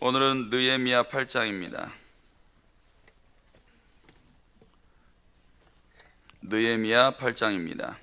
오늘은 느헤미야 8장입니다. 느헤미야 8장입니다.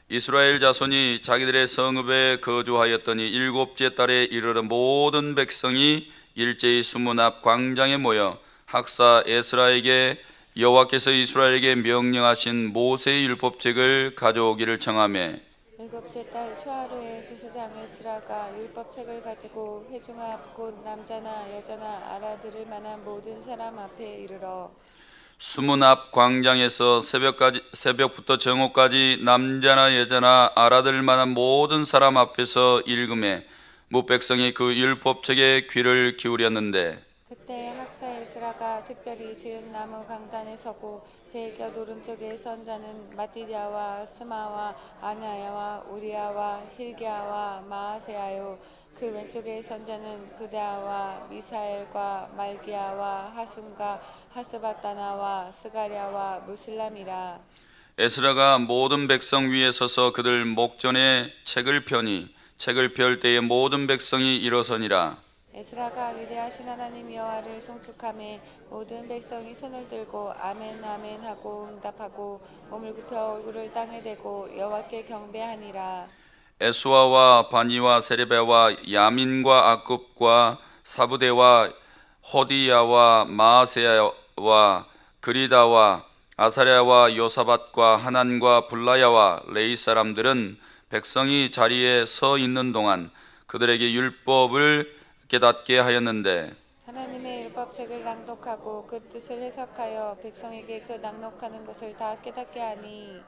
이스라엘 자손이 자기들의 성읍에 거주하였더니 일곱째 달에 이르러 모든 백성이 일제히 수문 앞 광장에 모여 학사 에스라에게 여호와께서 이스라엘에게 명령하신 모세의 율법책을 가져오기를 청하매 일곱째 달 초하루에 제사장 에스라가 율법책을 가지고 회중 앞 곧 남자나 여자나 알아들을 만한 모든 사람 앞에 이르러 수문 앞 광장에서 새벽부터 정오까지 남자나 여자나 알아들 만한 모든 사람 앞에서 읽음에 무백성이 그 율법책에 귀를 기울였는데 그때 학사 에스라가 특별히 지은 나무 강단에 서고 그의 곁 오른쪽에 선 자는 마띠디아와 스마와 아나야와 우리아와 힐기야와 마아세야요 그 왼쪽에 선 자는 부데아와 미사엘과 말기야와 하순과 하스바다나와 스가랴와 무슬람이라. 에스라가 모든 백성 위에 서서 그들 목전에 책을 펴니 책을 펼 때에 모든 백성이 일어서니라. 에스라가 위대하신 하나님 여호와를 송축하며 모든 백성이 손을 들고 아멘 아멘 하고 응답하고 몸을 굽혀 얼굴을 땅에 대고 여호와께 경배하니라. 에스와와 바니와 세레베와 야민과 아굽과 사부대와 호디야와 마아세야와 그리다와 아사랴와 요사밧과 하난과 블라야와 레이 사람들은 백성이 자리에 서 있는 동안 그들에게 율법을 깨닫게 하였는데 하나님의 율법책을 낭독하고 그 뜻을 해석하여 백성에게 그 낭독하는 것을 다 깨닫게 하니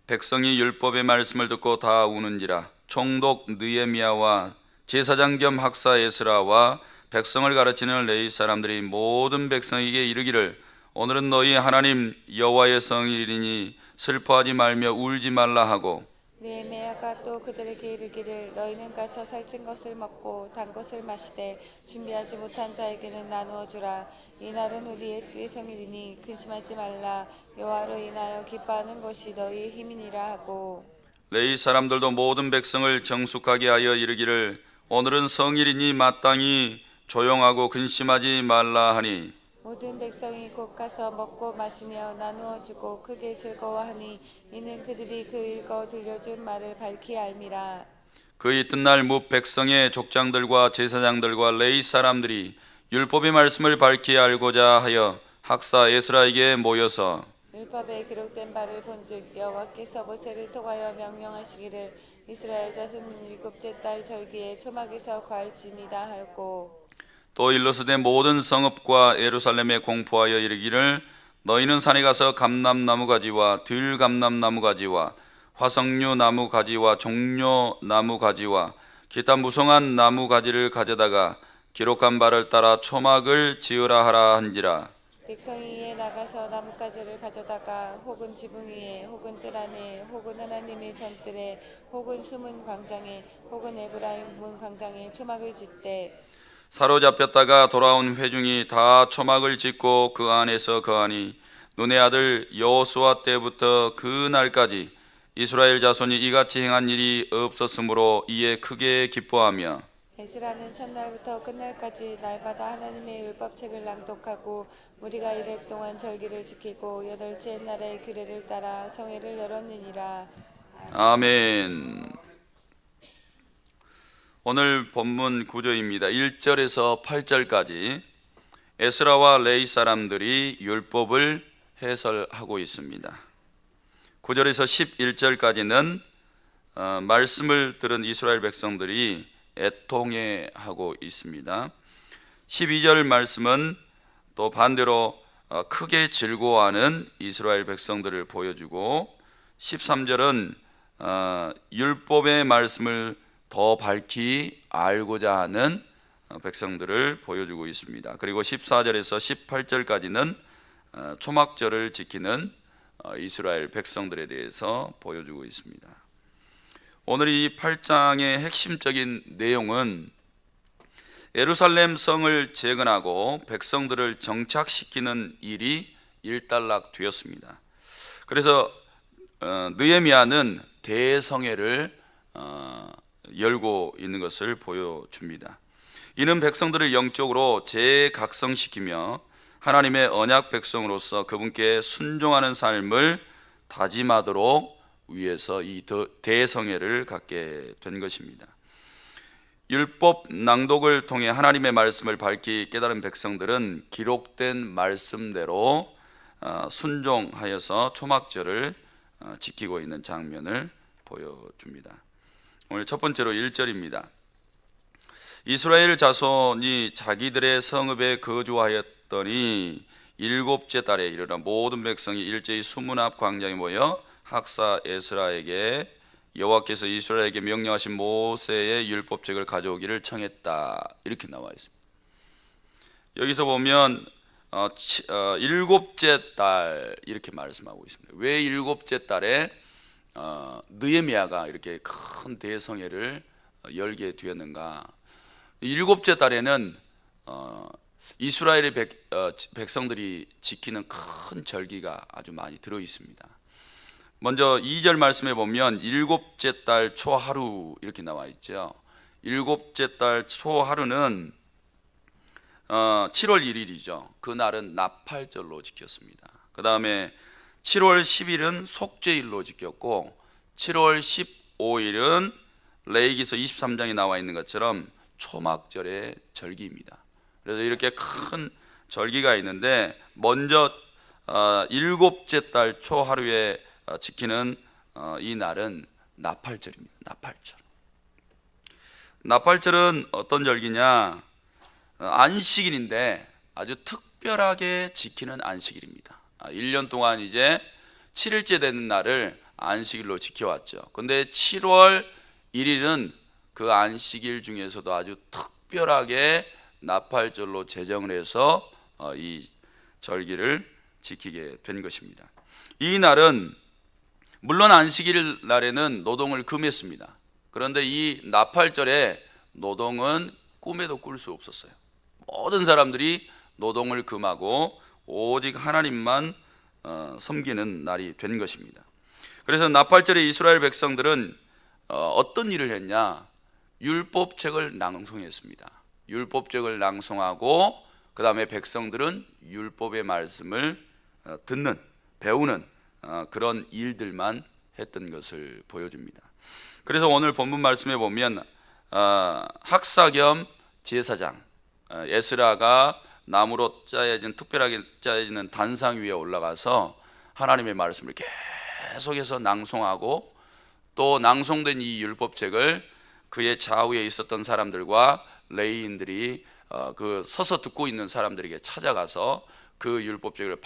백성이 율법의 말씀을 듣고 다 우는지라. 총독 느헤미야와 제사장 겸 학사 에스라와 백성을 가르치는 레위 사람들이 모든 백성에게 이르기를 오늘은 너희 하나님 여호와의 성일이니 슬퍼하지 말며 울지 말라 하고 느헤미야가 또 그들에게 이르기를 너희는 가서 살찐 것을 먹고 단 것을 마시되 준비하지 못한 자에게는 나누어 주라. 이날은 우리 예수의 성일이니 근심하지 말라. 여호와로 인하여 기뻐하는 것이 너희의 힘이니라 하고 레위 사람들도 모든 백성을 정숙하게 하여 이르기를 오늘은 성일이니 마땅히 조용하고 근심하지 말라 하니 모든 백성이 곧 가서 먹고 마시며 나누어 주고 크게 즐거워하니 이는 그들이 그 읽어 들려준 말을 밝히 알미라. 그 이튿날 무 백성의 족장들과 제사장들과 레위 사람들이 율법의 말씀을 밝히 알고자 하여 학사 에스라에게 모여서 율법에 기록된 바를 본즉 여호와께서 모세를 통하여 명령하시기를 이스라엘 자손은 일곱째 달 절기에 초막에서 과일지니다 하였고 또 일러스되 모든 성읍과 예루살렘에 공포하여 이르기를 너희는 산에 가서 감람나무 가지와 들감람나무 가지와 화석류 나무 가지와 종려 나무 가지와 기타 무성한 나무 가지를 가져다가 기록한 바를 따라 초막을 지으라 하라 한지라. 백성이 이에 나가서 나뭇가지를 가져다가 혹은 지붕 위에 혹은 뜰 안에 혹은 하나님의 전뜰에 혹은 숨은 광장에 혹은 에브라임 문 광장에 초막을 짓되 사로잡혔다가 돌아온 회중이 다 초막을 짓고 그 안에서 거하니 눈의 아들 여호수아 때부터 그 날까지 이스라엘 자손이 이같이 행한 일이 없었으므로 이에 크게 기뻐하며 에스라는 첫날부터 끝날까지 날마다 하나님의 율법책을 낭독하고 우리가 이래 동안 절기를 지키고 여덟째 날의 규례를 따라 성회를 열었느니라. 아멘. 오늘 본문 구조입니다. 1절에서 8절까지 에스라와 레위 사람들이 율법을 해설하고 있습니다. 9절에서 11절까지는 말씀을 들은 이스라엘 백성들이 애통해하고 있습니다. 12절 말씀은 또 반대로 크게 즐거워하는 이스라엘 백성들을 보여주고 13절은 율법의 말씀을 더 밝히 알고자 하는 백성들을 보여주고 있습니다. 그리고 14절에서 18절까지는 초막절을 지키는 이스라엘 백성들에 대해서 보여주고 있습니다. 오늘 이 8장의 핵심적인 내용은 예루살렘 성을 재건하고 백성들을 정착시키는 일이 일단락되었습니다. 그래서 느헤미야는 대성회를 열고 있는 것을 보여줍니다. 이는 백성들을 영적으로 재각성시키며 하나님의 언약 백성으로서 그분께 순종하는 삶을 다짐하도록 위해서 이 대성회를 갖게 된 것입니다. 율법 낭독을 통해 하나님의 말씀을 밝히 깨달은 백성들은 기록된 말씀대로 순종하여서 초막절을 지키고 있는 장면을 보여줍니다. 오늘 첫 번째로 1절입니다. 이스라엘 자손이 자기들의 성읍에 거주하였더니 일곱째 달에 이르러 모든 백성이 일제히 수문 앞 광장에 모여 학사 에스라에게 여호와께서 이스라엘에게 명령하신 모세의 율법책을 가져오기를 청했다, 이렇게 나와 있습니다. 여기서 보면 일곱째 달 이렇게 말씀하고 있습니다. 왜 일곱째 달에 느헤미야가 이렇게 큰 대성회를 열게 되었는가? 일곱째 달에는 이스라엘의 백성들이 지키는 큰 절기가 아주 많이 들어 있습니다. 먼저 2절 말씀에 보면 일곱째 달 초하루 이렇게 나와 있죠. 일곱째 달 초하루는 7월 1일이죠. 그날은 나팔절로 지켰습니다. 그 다음에 7월 10일은 속죄일로 지켰고 7월 15일은 레위기서 23장에 나와 있는 것처럼 초막절의 절기입니다. 그래서 이렇게 큰 절기가 있는데 먼저 일곱째 달 초하루에 지키는 이 날은 나팔절입니다. 나팔절. 나팔절은 어떤 절기냐? 안식일인데 아주 특별하게 지키는 안식일입니다. 1년 동안 이제 7일째 되는 날을 안식일로 지켜왔죠. 근데 7월 1일은 그 안식일 중에서도 아주 특별하게 나팔절로 제정을 해서 이 절기를 지키게 된 것입니다. 이 날은 물론 안식일 날에는 노동을 금했습니다. 그런데 이 나팔절에 노동은 꿈에도 꿀 수 없었어요. 모든 사람들이 노동을 금하고 오직 하나님만 섬기는 날이 된 것입니다. 그래서 나팔절에 이스라엘 백성들은 어떤 일을 했냐? 율법책을 낭송했습니다. 율법책을 낭송하고 그 다음에 백성들은 율법의 말씀을 듣는, 배우는 그런 일들만 했던 것을 보여줍니다. 그래서 오늘 본문 말씀에 보면 학사 겸 제사장 에스라가 나무로 짜여진, 특별하게 짜여지는 단상 위에 올라가서 하나님의 말씀을 계속해서 낭송하고 또 낭송된 이 율법책을 그의 좌우에 있었던 사람들과 레위인들이 그 서서 듣고 있는 사람들에게 찾아가서 그 율법책을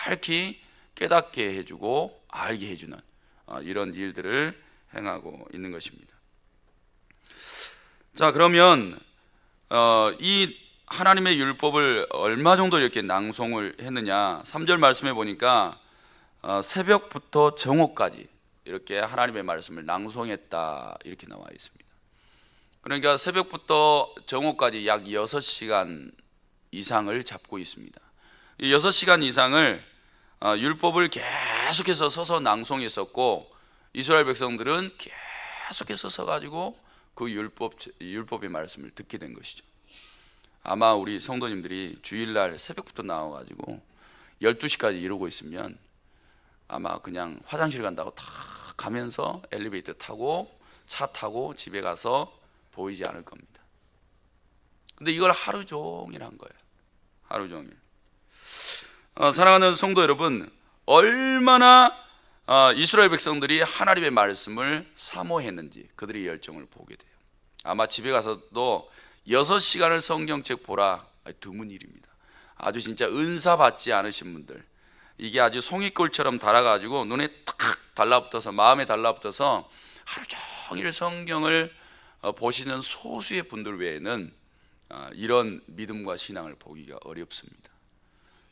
밝히 깨닫게 해주고 알게 해주는 이런 일들을 행하고 있는 것입니다. 자, 그러면 이 하나님의 율법을 얼마 정도 이렇게 낭송을 했느냐? 3절 말씀해 보니까 새벽부터 정오까지 이렇게 하나님의 말씀을 낭송했다, 이렇게 나와 있습니다. 그러니까 새벽부터 정오까지 약 6시간 이상을 잡고 있습니다. 이 6시간 이상을 율법을 계속해서 서서 낭송했었고 이스라엘 백성들은 계속해서 서가지고 그 율법의 말씀을 듣게 된 것이죠. 아마 우리 성도님들이 주일날 새벽부터 나와가지고 12시까지 이러고 있으면 아마 그냥 화장실 간다고 다 가면서 엘리베이터 타고 차 타고 집에 가서 보이지 않을 겁니다. 근데 이걸 하루 종일 한 거예요. 하루 종일. 사랑하는 성도 여러분, 얼마나 이스라엘 백성들이 하나님의 말씀을 사모했는지 그들의 열정을 보게 돼요. 아마 집에 가서도 6시간을 성경책 보라, 드문 일입니다. 아주 진짜 은사 받지 않으신 분들, 이게 아주 송이꼴처럼 달아가지고 눈에 탁 달라붙어서 마음에 달라붙어서 하루 종일 성경을 보시는 소수의 분들 외에는 이런 믿음과 신앙을 보기가 어렵습니다.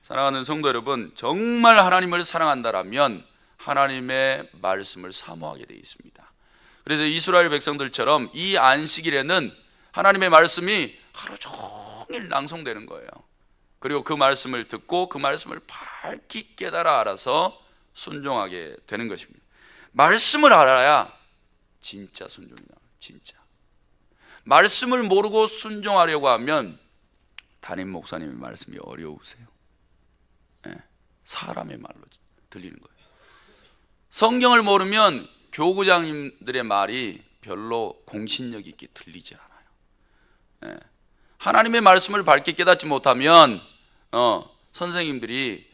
사랑하는 성도 여러분, 정말 하나님을 사랑한다라면 하나님의 말씀을 사모하게 되어 있습니다. 그래서 이스라엘 백성들처럼 이 안식일에는 하나님의 말씀이 하루 종일 낭송되는 거예요. 그리고 그 말씀을 듣고 그 말씀을 밝히 깨달아 알아서 순종하게 되는 것입니다. 말씀을 알아야 진짜 순종이 나와요. 진짜 말씀을 모르고 순종하려고 하면 담임 목사님의 말씀이 어려우세요. 사람의 말로 들리는 거예요. 성경을 모르면 교구장님들의 말이 별로 공신력 있게 들리지 않아요. 하나님의 말씀을 밝게 깨닫지 못하면 선생님들이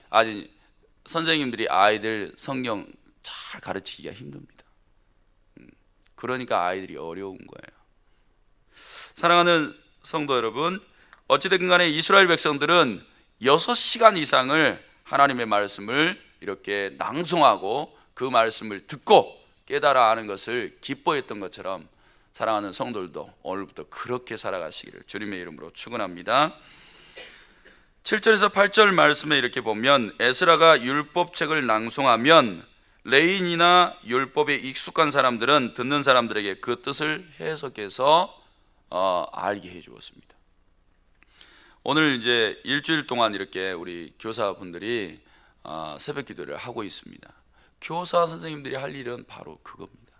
아이들 성경 잘 가르치기가 힘듭니다. 그러니까 아이들이 어려운 거예요. 사랑하는 성도 여러분, 어찌됐든 간에 이스라엘 백성들은 6시간 이상을 하나님의 말씀을 이렇게 낭송하고 그 말씀을 듣고 깨달아 아는 것을 기뻐했던 것처럼 사랑하는 성도들도 오늘부터 그렇게 살아가시기를 주님의 이름으로 축원합니다. 7절에서 8절 말씀에 이렇게 보면 에스라가 율법책을 낭송하면 레인이나 율법에 익숙한 사람들은 듣는 사람들에게 그 뜻을 해석해서 알게 해 주었습니다. 오늘 이제 일주일 동안 이렇게 우리 교사분들이 새벽 기도를 하고 있습니다. 교사 선생님들이 할 일은 바로 그겁니다.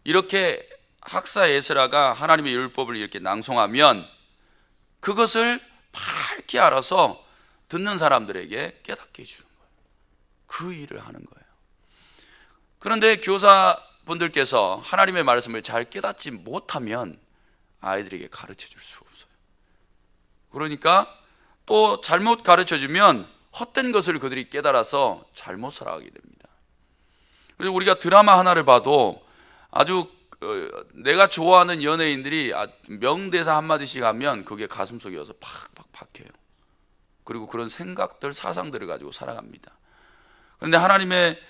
이렇게 학사 에스라가 하나님의 율법을 이렇게 낭송하면 그것을 밝게 알아서 듣는 사람들에게 깨닫게 해주는 거예요. 그 일을 하는 거예요. 그런데 교사분들께서 하나님의 말씀을 잘 깨닫지 못하면 아이들에게 가르쳐 줄 수가 없어요. 그러니까 또 잘못 가르쳐 주면 헛된 것을 그들이 깨달아서 잘못 살아가게 됩니다. 그래서 우리가 드라마 하나를 봐도 아주 내가 좋아하는 연예인들이 명대사 한마디씩 하면 그게 가슴속에 와서 팍팍 박혀요. 그리고 그런 생각들, 사상들을 가지고 살아갑니다. 그런데 하나님의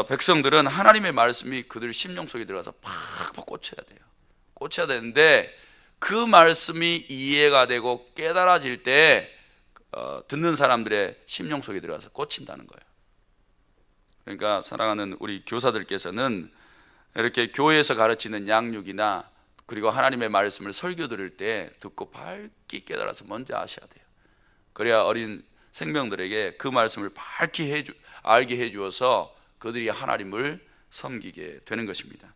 백성들은 하나님의 말씀이 그들 심령 속에 들어가서 팍팍 꽂혀야 돼요. 꽂혀야 되는데 그 말씀이 이해가 되고 깨달아질 때 듣는 사람들의 심령 속에 들어가서 꽂힌다는 거예요. 그러니까 사랑하는 우리 교사들께서는 이렇게 교회에서 가르치는 양육이나 그리고 하나님의 말씀을 설교 들을 때 듣고 밝게 깨달아서 먼저 아셔야 돼요. 그래야 어린 생명들에게 그 말씀을 밝게 알게 해주어서 그들이 하나님을 섬기게 되는 것입니다.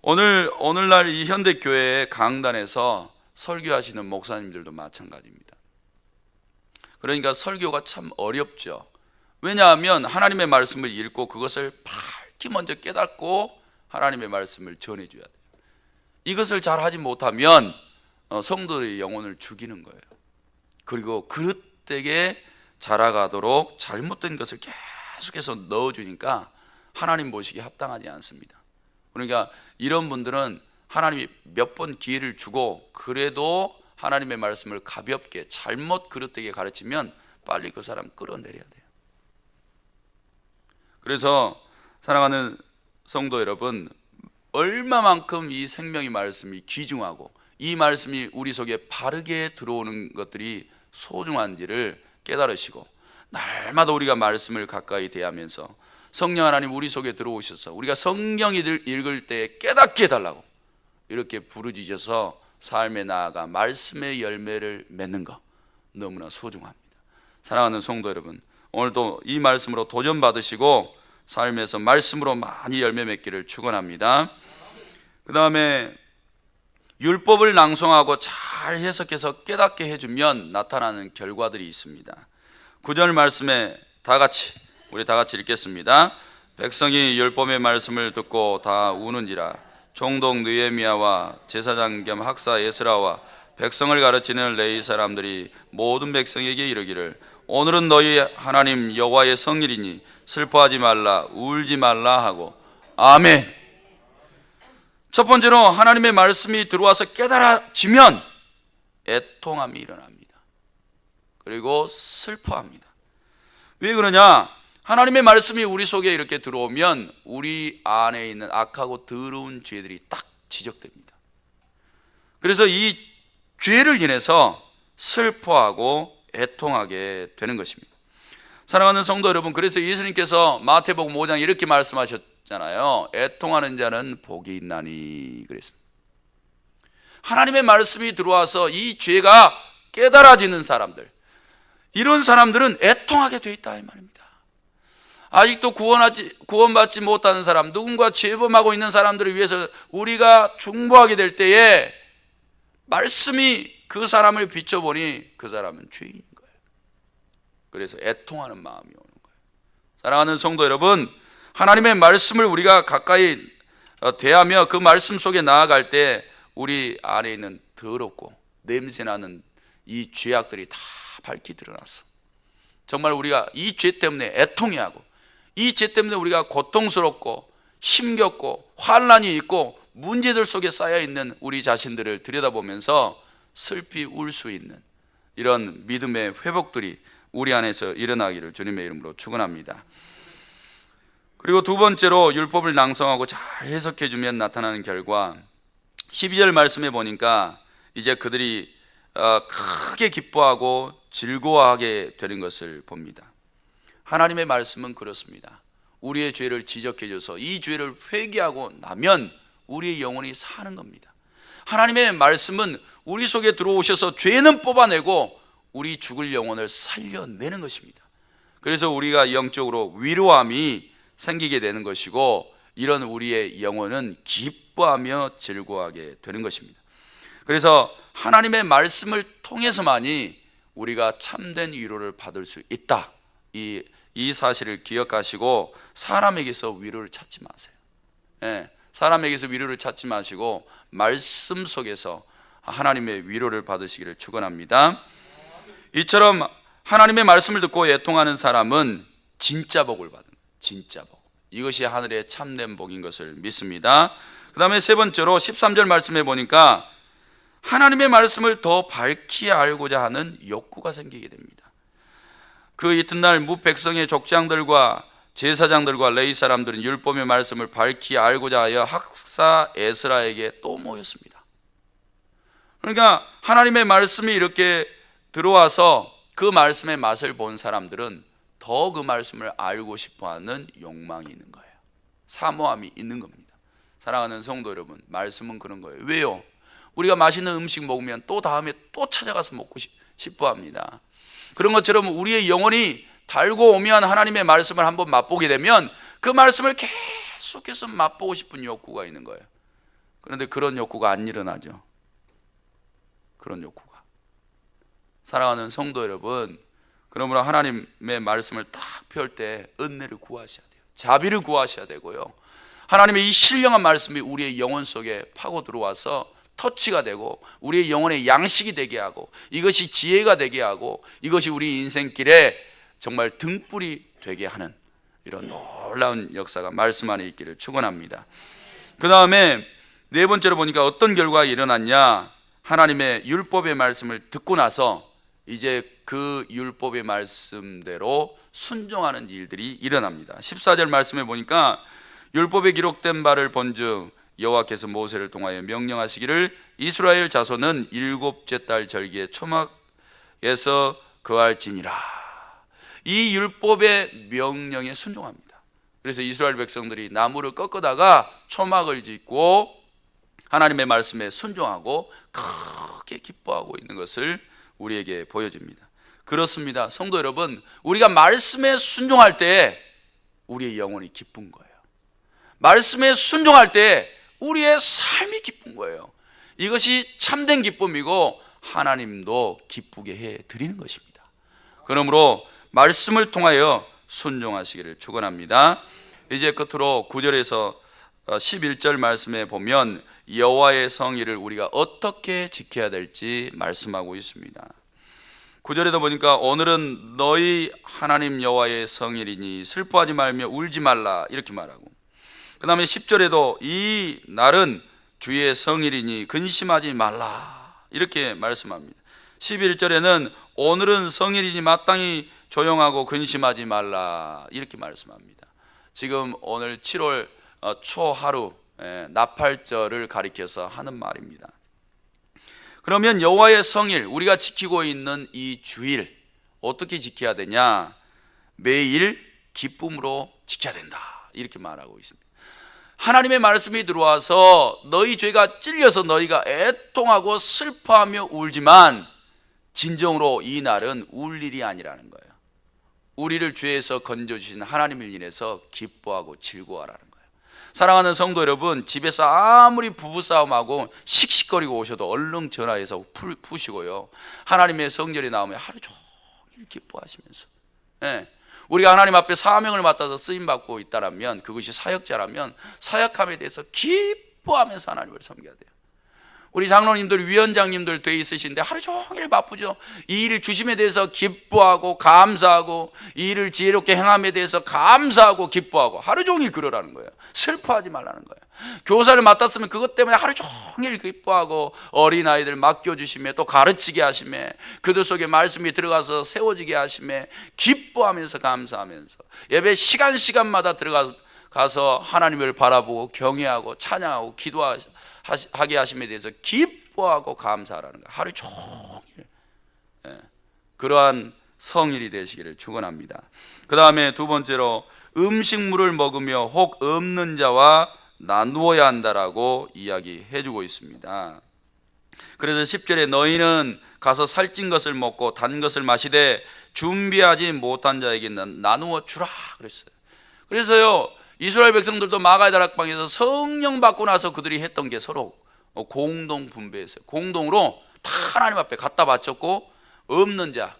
오늘날 이 현대교회의 강단에서 설교하시는 목사님들도 마찬가지입니다. 그러니까 설교가 참 어렵죠. 왜냐하면 하나님의 말씀을 읽고 그것을 밝게 먼저 깨닫고 하나님의 말씀을 전해줘야 돼요. 이것을 잘 하지 못하면 성도의 영혼을 죽이는 거예요. 그리고 그릇되게 자라가도록 잘못된 것을 계속해서 넣어주니까 하나님 보시기에 합당하지 않습니다. 그러니까 이런 분들은 하나님이 몇 번 기회를 주고 그래도 하나님의 말씀을 가볍게 잘못 그릇되게 가르치면 빨리 그 사람 끌어내려야 돼요. 그래서 사랑하는 성도 여러분, 얼마만큼 이 생명의 말씀이 귀중하고 이 말씀이 우리 속에 바르게 들어오는 것들이 소중한지를 깨달으시고 날마다 우리가 말씀을 가까이 대하면서 성령 하나님 우리 속에 들어오셔서 우리가 성경 읽을 때 깨닫게 해달라고 이렇게 부르짖어서 삶에 나아가 말씀의 열매를 맺는 것 너무나 소중합니다. 사랑하는 성도 여러분, 오늘도 이 말씀으로 도전 받으시고 삶에서 말씀으로 많이 열매 맺기를 축원합니다. 그 다음에 율법을 낭송하고 잘 해석해서 깨닫게 해주면 나타나는 결과들이 있습니다. 9절 말씀에 우리 다 같이 읽겠습니다. 백성이 율법의 말씀을 듣고 다 우는지라. 총독 느헤미야와 제사장 겸 학사 에스라와 백성을 가르치는 레위 사람들이 모든 백성에게 이르기를 오늘은 너희 하나님 여호와의 성일이니 슬퍼하지 말라 울지 말라 하고. 아멘. 첫 번째로 하나님의 말씀이 들어와서 깨달아지면 애통함이 일어납니다. 그리고 슬퍼합니다. 왜 그러냐? 하나님의 말씀이 우리 속에 이렇게 들어오면 우리 안에 있는 악하고 더러운 죄들이 딱 지적됩니다. 그래서 이 죄를 인해서 슬퍼하고 애통하게 되는 것입니다. 사랑하는 성도 여러분, 그래서 예수님께서 마태복음 5장 이렇게 말씀하셨잖아요. 애통하는 자는 복이 있나니 그랬습니다. 하나님의 말씀이 들어와서 이 죄가 깨달아지는 사람들, 이런 사람들은 애통하게 돼 있다 이 말입니다. 아직도 구원받지 못하는 사람, 누군가 죄범하고 있는 사람들을 위해서 우리가 중보하게 될 때에 말씀이 그 사람을 비춰보니 그 사람은 죄인인 거예요. 그래서 애통하는 마음이 오는 거예요. 사랑하는 성도 여러분, 하나님의 말씀을 우리가 가까이 대하며 그 말씀 속에 나아갈 때 우리 안에 있는 더럽고 냄새나는 이 죄악들이 다 밝히 드러났어. 정말 우리가 이 죄 때문에 애통해하고 이 죄 때문에 우리가 고통스럽고 힘겹고 환난이 있고 문제들 속에 쌓여있는 우리 자신들을 들여다보면서 슬피 울 수 있는 이런 믿음의 회복들이 우리 안에서 일어나기를 주님의 이름으로 축원합니다. 그리고 두 번째로 율법을 낭송하고 잘 해석해 주면 나타나는 결과 12절 말씀에 보니까 이제 그들이 크게 기뻐하고 즐거워하게 되는 것을 봅니다. 하나님의 말씀은 그렇습니다. 우리의 죄를 지적해 줘서 이 죄를 회개하고 나면 우리의 영혼이 사는 겁니다. 하나님의 말씀은 우리 속에 들어오셔서 죄는 뽑아내고 우리 죽을 영혼을 살려내는 것입니다. 그래서 우리가 영적으로 위로함이 생기게 되는 것이고 이런 우리의 영혼은 기뻐하며 즐거워하게 되는 것입니다. 그래서 하나님의 말씀을 통해서만이 우리가 참된 위로를 받을 수 있다. 이 사실을 기억하시고 사람에게서 위로를 찾지 마세요. 사람에게서 위로를 찾지 마시고 말씀 속에서 하나님의 위로를 받으시기를 축원합니다. 이처럼 하나님의 말씀을 듣고 애통하는 사람은 진짜 복을 받는 거예요. 진짜 복. 이것이 하늘의 참된 복인 것을 믿습니다. 그 다음에 세 번째로 13절 말씀해 보니까 하나님의 말씀을 더 밝히 알고자 하는 욕구가 생기게 됩니다. 그 이튿날 무 백성의 족장들과 제사장들과 레위 사람들은 율법의 말씀을 밝히 알고자 하여 학사 에스라에게 또 모였습니다. 그러니까 하나님의 말씀이 이렇게 들어와서 그 말씀의 맛을 본 사람들은 더 그 말씀을 알고 싶어하는 욕망이 있는 거예요. 사모함이 있는 겁니다. 사랑하는 성도 여러분, 말씀은 그런 거예요. 왜요? 우리가 맛있는 음식 먹으면 또 다음에 또 찾아가서 먹고 싶어합니다. 그런 것처럼 우리의 영혼이 달고 오면 하나님의 말씀을 한번 맛보게 되면 그 말씀을 계속해서 맛보고 싶은 욕구가 있는 거예요. 그런데 그런 욕구가 안 일어나죠. 그런 욕구가. 사랑하는 성도 여러분, 그러므로 하나님의 말씀을 딱 펼 때 은혜를 구하셔야 돼요. 자비를 구하셔야 되고요. 하나님의 이 신령한 말씀이 우리의 영혼 속에 파고 들어와서 터치가 되고 우리의 영혼의 양식이 되게 하고 이것이 지혜가 되게 하고 이것이 우리 인생길에 정말 등불이 되게 하는 이런 놀라운 역사가 말씀 안에 있기를 축원합니다. 그 다음에 네 번째로 보니까 어떤 결과가 일어났냐, 하나님의 율법의 말씀을 듣고 나서 이제 그 율법의 말씀대로 순종하는 일들이 일어납니다. 14절 말씀에 보니까 율법에 기록된 바를 본즉 여호와께서 모세를 통하여 명령하시기를 이스라엘 자손은 일곱째 달 절기에 초막에서 거할지니라. 이 율법의 명령에 순종합니다. 그래서 이스라엘 백성들이 나무를 꺾어다가 초막을 짓고 하나님의 말씀에 순종하고 크게 기뻐하고 있는 것을 우리에게 보여줍니다. 그렇습니다. 성도 여러분, 우리가 말씀에 순종할 때 우리의 영혼이 기쁜 거예요. 말씀에 순종할 때 우리의 삶이 기쁜 거예요. 이것이 참된 기쁨이고 하나님도 기쁘게 해 드리는 것입니다. 그러므로 말씀을 통하여 순종하시기를 축원합니다. 이제 끝으로 9절에서 11절 말씀에 보면 여호와의 성일을 우리가 어떻게 지켜야 될지 말씀하고 있습니다. 9절에도 보니까 오늘은 너희 하나님 여호와의 성일이니 슬퍼하지 말며 울지 말라 이렇게 말하고, 그 다음에 10절에도 이 날은 주의 성일이니 근심하지 말라 이렇게 말씀합니다. 11절에는 오늘은 성일이니 마땅히 조용하고 근심하지 말라 이렇게 말씀합니다. 지금 오늘 7월 초하루 나팔절을 가리켜서 하는 말입니다. 그러면 여호와의 성일, 우리가 지키고 있는 이 주일 어떻게 지켜야 되냐? 매일 기쁨으로 지켜야 된다 이렇게 말하고 있습니다. 하나님의 말씀이 들어와서 너희 죄가 찔려서 너희가 애통하고 슬퍼하며 울지만 진정으로 이 날은 울 일이 아니라는 거예요. 우리를 죄에서 건져주신 하나님을 인해서 기뻐하고 즐거워하라는 거예요. 사랑하는 성도 여러분, 집에서 아무리 부부싸움하고 씩씩거리고 오셔도 얼른 전화해서 푸시고요, 하나님의 성전에 나오면 하루 종일 기뻐하시면서, 우리가 하나님 앞에 사명을 맡아서 쓰임받고 있다면, 그것이 사역자라면 사역함에 대해서 기뻐하면서 하나님을 섬겨야 돼요. 우리 장로님들, 위원장님들 돼 있으신데 하루 종일 바쁘죠. 이 일을 주심에 대해서 기뻐하고 감사하고, 이 일을 지혜롭게 행함에 대해서 감사하고 기뻐하고, 하루 종일 그러라는 거예요. 슬퍼하지 말라는 거예요. 교사를 맡았으면 그것 때문에 하루 종일 기뻐하고, 어린아이들 맡겨주심에, 또 가르치게 하심에, 그들 속에 말씀이 들어가서 세워지게 하심에 기뻐하면서 감사하면서, 예배 시간마다 들어가서 하나님을 바라보고 경외하고 찬양하고 기도하게 하심에 대해서 기뻐하고 감사하라는 거예요. 하루 종일. 그러한 성일이 되시기를 축원합니다. 그 다음에 두 번째로, 음식물을 먹으며 혹 없는 자와 나누어야 한다라고 이야기해 주고 있습니다. 그래서 10절에 너희는 가서 살찐 것을 먹고 단 것을 마시되 준비하지 못한 자에게는 나누어 주라 그랬어요. 그래서요, 이스라엘 백성들도 마가의 다락방에서 성령 받고 나서 그들이 했던 게 서로 공동 분배했어요. 공동으로 다 하나님 앞에 갖다 바쳤고, 없는 자,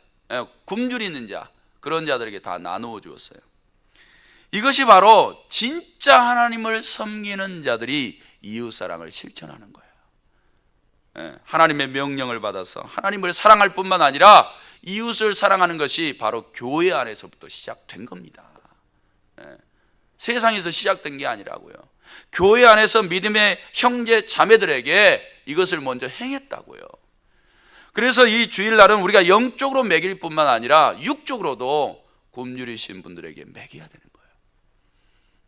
굶주리 있는 자, 그런 자들에게 다 나누어 주었어요. 이것이 바로 진짜 하나님을 섬기는 자들이 이웃사랑을 실천하는 거예요. 하나님의 명령을 받아서 하나님을 사랑할 뿐만 아니라 이웃을 사랑하는 것이 바로 교회 안에서부터 시작된 겁니다. 세상에서 시작된 게 아니라고요. 교회 안에서 믿음의 형제 자매들에게 이것을 먼저 행했다고요. 그래서 이 주일날은 우리가 영적으로 먹일 뿐만 아니라 육적으로도 굶주리신 분들에게 먹여야 되는 거예요.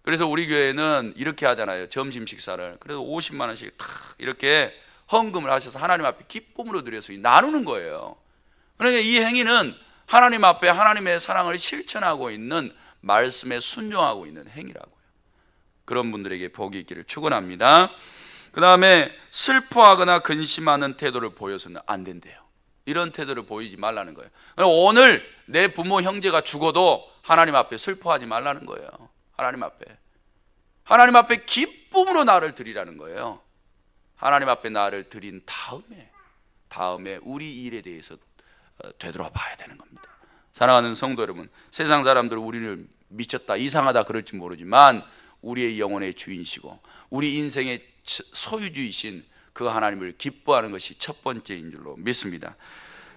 그래서 우리 교회는 이렇게 하잖아요. 점심 식사를. 그래서 50만 원씩 이렇게 헌금을 하셔서 하나님 앞에 기쁨으로 드려서 나누는 거예요. 그러니까 이 행위는 하나님 앞에 하나님의 사랑을 실천하고 있는, 말씀에 순종하고 있는 행위라고요. 그런 분들에게 복이 있기를 축원합니다. 그 다음에 슬퍼하거나 근심하는 태도를 보여서는 안 된대요. 이런 태도를 보이지 말라는 거예요. 오늘 내 부모 형제가 죽어도 하나님 앞에 슬퍼하지 말라는 거예요. 하나님 앞에 기쁨으로 나를 드리라는 거예요. 하나님 앞에 나를 드린 다음에 우리 일에 대해서 되돌아봐야 되는 겁니다. 사랑하는 성도 여러분, 세상 사람들은 우리를 미쳤다, 이상하다 그럴지 모르지만 우리의 영혼의 주인이시고 우리 인생의 소유주이신 그 하나님을 기뻐하는 것이 첫 번째인 줄로 믿습니다.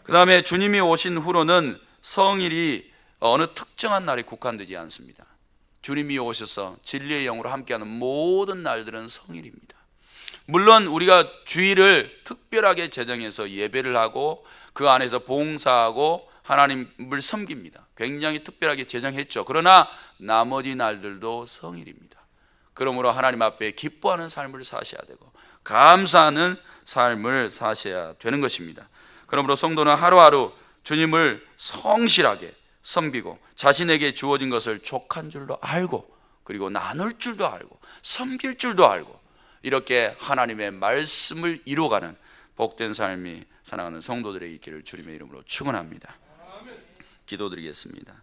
그 다음에 주님이 오신 후로는 성일이 어느 특정한 날에 국한되지 않습니다. 주님이 오셔서 진리의 영으로 함께하는 모든 날들은 성일입니다. 물론 우리가 주일을 특별하게 제정해서 예배를 하고 그 안에서 봉사하고 하나님을 섬깁니다. 굉장히 특별하게 제정했죠. 그러나 나머지 날들도 성일입니다. 그러므로 하나님 앞에 기뻐하는 삶을 사셔야 되고 감사하는 삶을 사셔야 되는 것입니다. 그러므로 성도는 하루하루 주님을 성실하게 섬기고 자신에게 주어진 것을 족한 줄도 알고, 그리고 나눌 줄도 알고, 섬길 줄도 알고, 이렇게 하나님의 말씀을 이루어가는 복된 삶이 사랑하는 성도들에게 있기를 주님의 이름으로 축원합니다. 기도드리겠습니다.